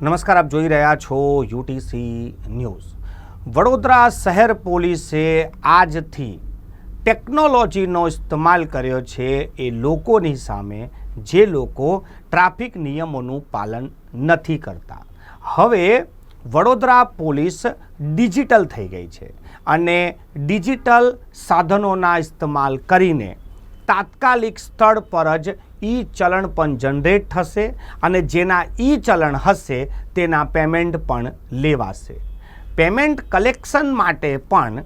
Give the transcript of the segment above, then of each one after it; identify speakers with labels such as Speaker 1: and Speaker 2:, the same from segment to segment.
Speaker 1: નમસ્કાર, આપ જોઈ રહ્યા છો યુટીસી ન્યૂઝ. વડોદરા શહેર પોલીસે આજથી ટેકનોલોજીનો ઇસ્તેમાલ કર્યો છે એ લોકોની સામે જે લોકો ટ્રાફિક નિયમોનું પાલન નથી કરતા. હવે વડોદરા પોલીસ ડિજિટલ થઈ ગઈ છે અને ડિજિટલ સાધનોના ઇસ્તેમાલ કરીને તાત્કાલિક સ્થળ પર જ ઈ ચલણ પણ જનરેટ થશે અને જેના ઈ ચલણ હશે તેના પેમેન્ટ પણ લેવાશે. પેમેન્ટ કલેક્શન માટે પણ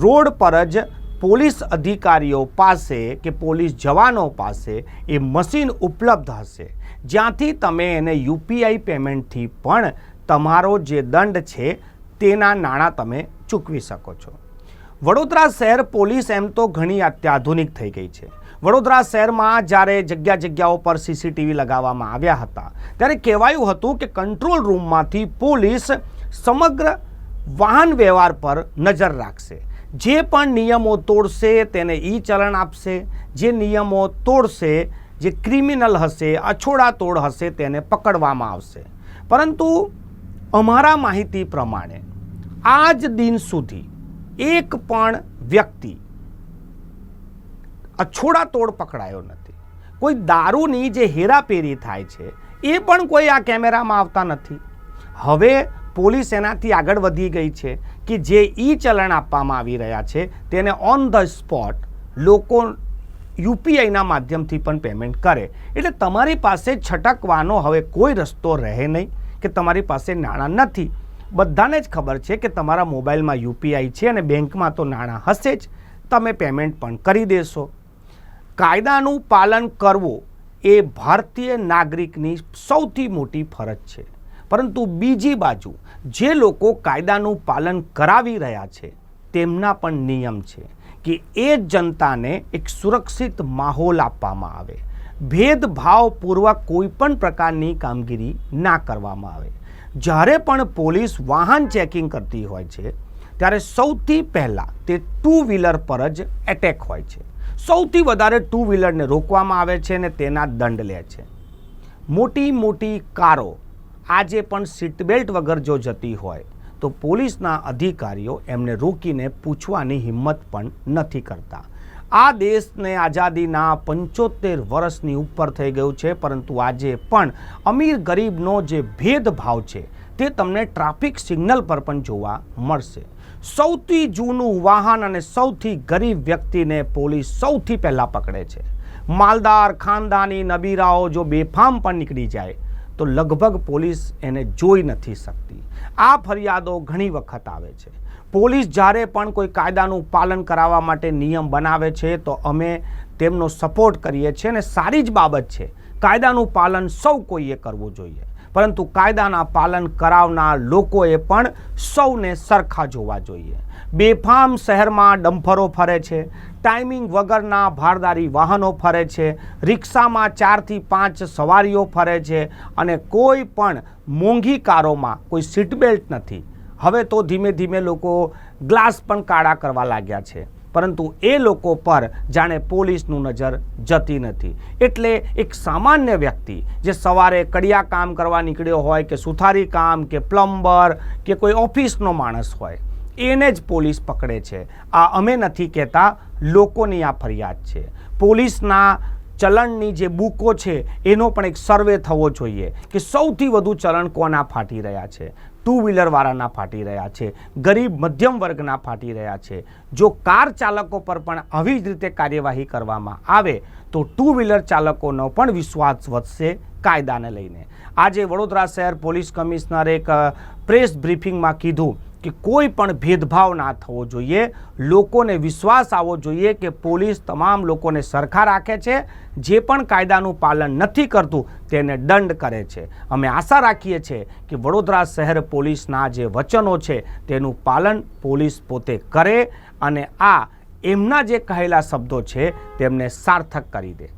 Speaker 1: રોડ પર જ પોલીસ અધિકારીઓ પાસે કે પોલીસ જવાનો પાસે એ મશીન ઉપલબ્ધ હશે, જ્યાંથી તમે એને યુપીઆઈ પેમેન્ટથી પણ તમારો જે દંડ છે તેના નાણાં તમે ચૂકવી શકો છો. વડોદરા શહેર પોલીસ એમ તો ઘણી અત્યાધુનિક થઈ ગઈ છે. વડોદરા શહેરમાં જ્યારે જગ્યાઓ પર સીસીટીવી લગાવવામાં આવ્યા હતા ત્યારે કહેવાયું હતું કે કંટ્રોલ રૂમમાંથી પોલીસ સમગ્ર વાહન વ્યવહાર પર નજર રાખશે. જે પણ નિયમો તોડશે તેને ઈ ચલણ આપશે, જે નિયમો તોડશે, જે ક્રિમિનલ હશે, અછોડાતોડ હશે તેને પકડવામાં આવશે. પરંતુ અમારા માહિતી પ્રમાણે આજ દિન સુધી એક પણ વ્યક્તિ અછોડાતોડ પકડાયો નથી. કોઈ દારૂની જે હેરાફેરી થાય છે એ પણ કોઈ આ કેમેરામાં આવતા નથી. હવે પોલીસ એનાથી આગળ વધી ગઈ છે કે જે ઈ ચલણ આપવામાં આવી રહ્યા છે તેને ઓન ધ સ્પોટ લોકો યુપીઆઈના માધ્યમથી પણ પેમેન્ટ કરે. એટલે તમારી પાસે છટકવાનો હવે કોઈ રસ્તો રહે નહીં કે તમારી પાસે નાણાં નથી. બધાને જ ખબર છે કે તમારા મોબાઈલમાં યુપીઆઈ છે અને બેંકમાં તો નાણાં હશે જ, તમે પેમેન્ટ પણ કરી દેશો. કાયદાનું પાલન કરવું એ ભારતીય નાગરિકની સૌથી મોટી ફરજ છે. પરંતુ બીજી બાજુ જે લોકો કાયદાનું પાલન કરાવી રહ્યા છે તેમના પણ નિયમ છે કે એ જનતાને એક સુરક્ષિત માહોલ આપવામાં આવે, ભેદભાવપૂર્વક કોઈ પણ પ્રકારની કામગીરી ના કરવામાં આવે. જ્યારે પણ પોલીસ વાહન ચેકિંગ કરતી હોય છે ત્યારે સૌથી પહેલાં તે ટુ વ્હીલર પર જ એટેક હોય છે. સૌથી વધારે ટુ વ્હીલરને રોકવામાં આવે છે અને તેના દંડ લે છે. મોટી મોટી કારો આજે પણ સીટ બેલ્ટ વગર જો જતી હોય તો પોલીસના અધિકારીઓ એમને રોકીને પૂછવાની હિંમત પણ નથી કરતા. આ દેશને આઝાદીના 75 વર્ષની ઉપર થઈ ગયું છે, પરંતુ આજે પણ અમીર ગરીબનો જે ભેદભાવ છે તે તમને ટ્રાફિક સિગ્નલ પર પણ જોવા મળશે. સૌથી જૂનું વાહન અને સૌથી ગરીબ વ્યક્તિને પોલીસ સૌથી પહેલાં પકડે છે. માલદાર ખાનદાની નબીરાઓ જો બેફામ પણ નીકળી જાય તો લગભગ પોલીસ એને જોઈ નથી શકતી. આ ફરિયાદો ઘણી વખત આવે છે. પોલીસ જ્યારે પણ કોઈ કાયદાનું પાલન કરાવવા માટે નિયમ બનાવે છે તો અમે તેમનો સપોર્ટ કરીએ છીએ અને સારી જ બાબત છે. કાયદાનું પાલન સૌ કોઈએ કરવું જોઈએ, પરંતુ કાયદાના પાલન કરાવનાર લોકોએ પણ સૌને સરખા જોવા જોઈએ. બેફામ શહેરમાં ડમ્ફરો ફરે છે, ટાઈમિંગ વગરના ભારદારી વાહનો ફરે છે, રિક્ષામાં 4 થી 5 સવારીઓ ફરે છે અને કોઈ પણ મોંઘી કારોમાં કોઈ સીટ બેલ્ટ નથી. હવે તો ધીમે ધીમે લોકો ગ્લાસ પણ કાળા કરવા લાગ્યા છે, પરંતુ એ લોકો પર જાણે પોલીસનું નજર જતી નથી. એટલે એક સામાન્ય વ્યક્તિ જે સવારે કડિયા કામ કરવા નીકળ્યો હોય કે સુથારી કામ કે પ્લમ્બર કે કોઈ ઓફિસનો માણસ હોય એને જ પોલીસ પકડે છે. આ અમે નથી કહેતા, લોકોની આ ફરિયાદ છે. પોલીસના ચલણની જે બુકો છે એનો પણ એક સર્વે થવો જોઈએ કે સૌથી વધુ ચલણ કોના ફાટી રહ્યા છે. ટુ વ્હીલરવાળાના ફાટી રહ્યા છે, ગરીબ મધ્યમ વર્ગના ફાટી રહ્યા છે. જો કાર ચાલકો પર પણ આવી જ રીતે કાર્યવાહી કરવામાં આવે તો ટુ વ્હીલર ચાલકોનો પણ વિશ્વાસ વધશે કાયદાને લઈને. આજે વડોદરા શહેર પોલીસ કમિશનરે એક પ્રેસ બ્રીફિંગમાં કીધું કે કોઈ પણ ભેદભાવ ના થવો જોઈએ. લોકોને વિશ્વાસ આવવો જોઈએ કે પોલીસ તમામ લોકોને સરખા રાખે છે. જે પણ કાયદાનું પાલન નથી કરતું તેને દંડ કરે છે. અમે આશા રાખીએ છીએ કે વડોદરા શહેર પોલીસના જે વચનો છે તેનું પાલન પોલીસ પોતે કરે અને આ એમના જે કહેલા શબ્દો છે તેમને સાર્થક કરી દે.